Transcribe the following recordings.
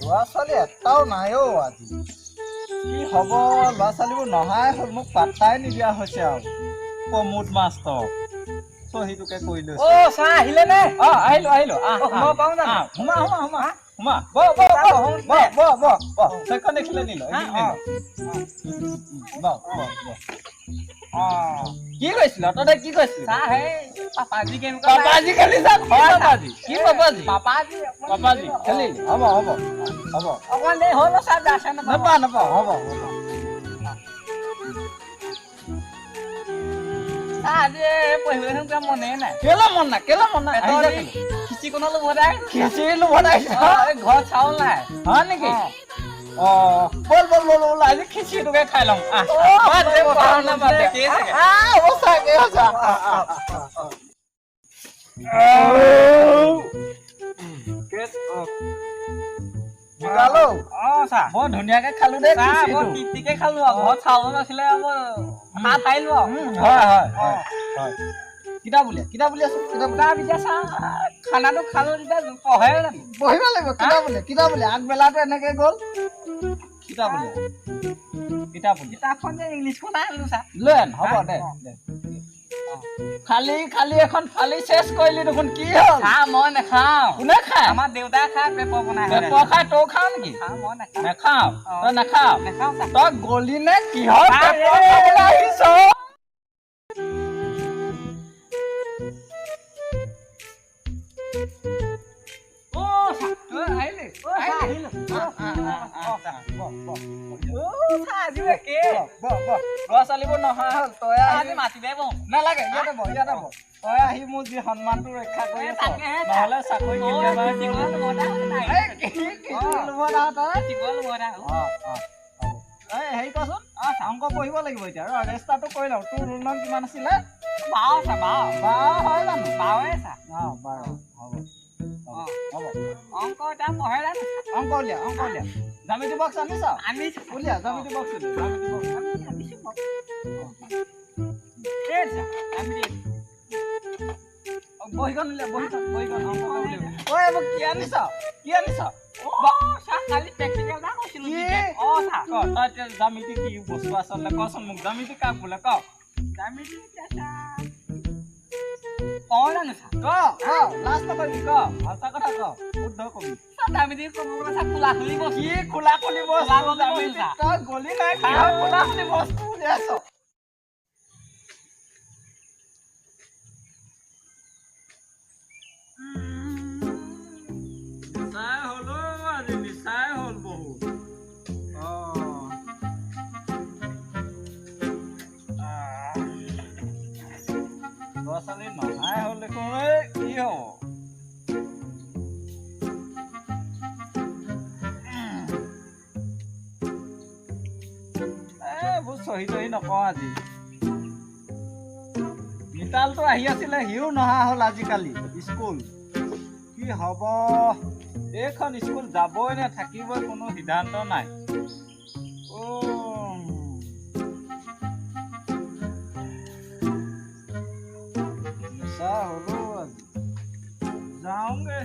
ল'ৰা ছোৱালী এটাও নাই অ' আজি কি হ'ব ল'ৰা ছোৱালীবোৰ নহাই হ'ল মোক পাত্তাই নিদিয়া হৈছে আৰু প্ৰমোদ মাষ্টৰ চহীটোকে কৰি লৈছে অ' চাহ আহিলে নে? আহিলো সোমাব পাৰো জানো? সোমা সেইখন দেখিলে নিল কি কৈছিল তহঁতে কি কৈছিল চাহ হে পাপাজি কেনেকুৱা পাপাজি খেলি যা পাপাজি কি পাপাজি পাপাজি পাপাজি খেলিলি হ'ব অকমান দেৰি হ'ল চাহ যাছে নাপাওঁ হ'ব আজি পঢ়িবলৈ কিবা মনে নাই কেলে মন নাই খিচিকণো লোভতাই খিচিৰি বনাই ঘৰত চাউল নাই হয় নেকি বল আজি খিচিৰিটোকে খাই লওঁ মই ধুনীয়াকে খালো দেই তৃপ্তিকে খালো আৰু ঘৰত চাউল নাছিলে খাইলো আৰু হয় কিতাপ উলিয়া খানাটো খালো তেতিয়া পঢ়ে জানো পঢ়িব লাগিব কিতাপ উলিয়া আগবেলাটো এনেকে গ'ল কিতাপখন যে ইংলিছখন আহিলো চা লৈ আন হ'ব দে খালি এখন ফালি চেছ কৰিলি দেখোন কি হ'ল চাহ মই নাখাওঁ কোনে খায় আমাৰ দেউতাই খাই পেপৰ বনাই পেপৰ খাই তই খাৱ নেকি মই নাখাওঁ তই নাখাৱ নাখাওঁ তই গলি নে কিহৰ পেপৰ খাবলৈ আহিছ ল'ৰা ছোৱালীবোৰ নহা হ'ল তই মাতিলে বৌ নালাগে ইয়াতে বহ তই আহি মোৰ যি সন্মানটো ৰক্ষা কৰি আছ নহ'লে চাকৰি হেৰি কচোন অংক পঢ়িব লাগিব এতিয়া ৰেষ্টাৰটো কৰি লওঁ তোৰ ৰোল নম্বৰ কিমান আছিলে 12 হয় জানো 12 হ'ব অংক এটা পঢ়ে জানো অংক উলিয়া জ্যামিতি বক্স আনিছ উলিয়া জ্যামিতি বক্স বহিখন উলিয়া বহিখন অংক ঐ এইবোৰ কি আনিছ কালি প্ৰেক্টিকেল এটা কৈছিলো তই এতিয়া জ্যামিতি কি বস্তু আচলতে কচোন মোক জ্যামিতি কাক বোলে ক জ্যামিতি জানো লাষ্ট নকৰিবি ক সঁচা কথা ক শুদ্ধ কবি জ্যামিতি ক'ব গ'লে চা খোলা খুলি বস্তু কি খোলা খুলি বস্তু তই গলি নাই খোলা খুলি বস্তু উলিয়াইছ নিচাই হ'ল বহুত ল'ৰা ছোৱালী নহাই হ'ল দেখোন কি হ'ব এইবোৰ চহী নকওঁ আজি মিতালটো আহি আছিলে সিও নহা হ'ল আজিকালি স্কুল কি হ'ব এইখন স্কুল যাবই নে থাকিবই কোনো সিদ্ধান্ত নাই হ'লো আজি যাওঁগে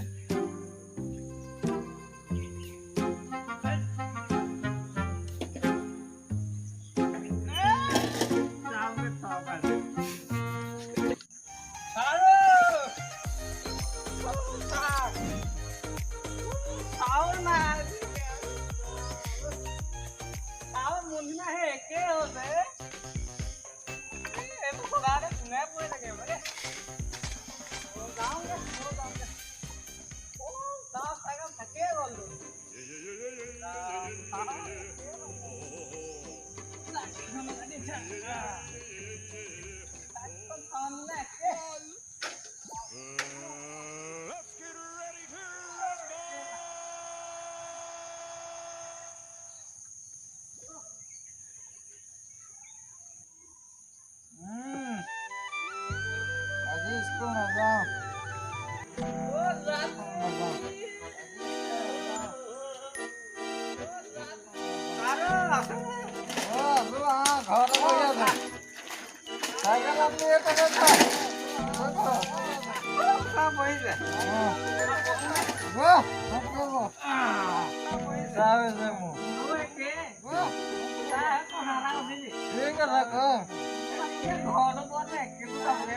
চাইকেল আপুনি এই কথা চাওক। বহিছে চাহ হৈছে মোৰ চাহ কথা এটা সুধিলি কি কথা কওঁ ঘৰটো ক'ত কেইটো চাবলৈ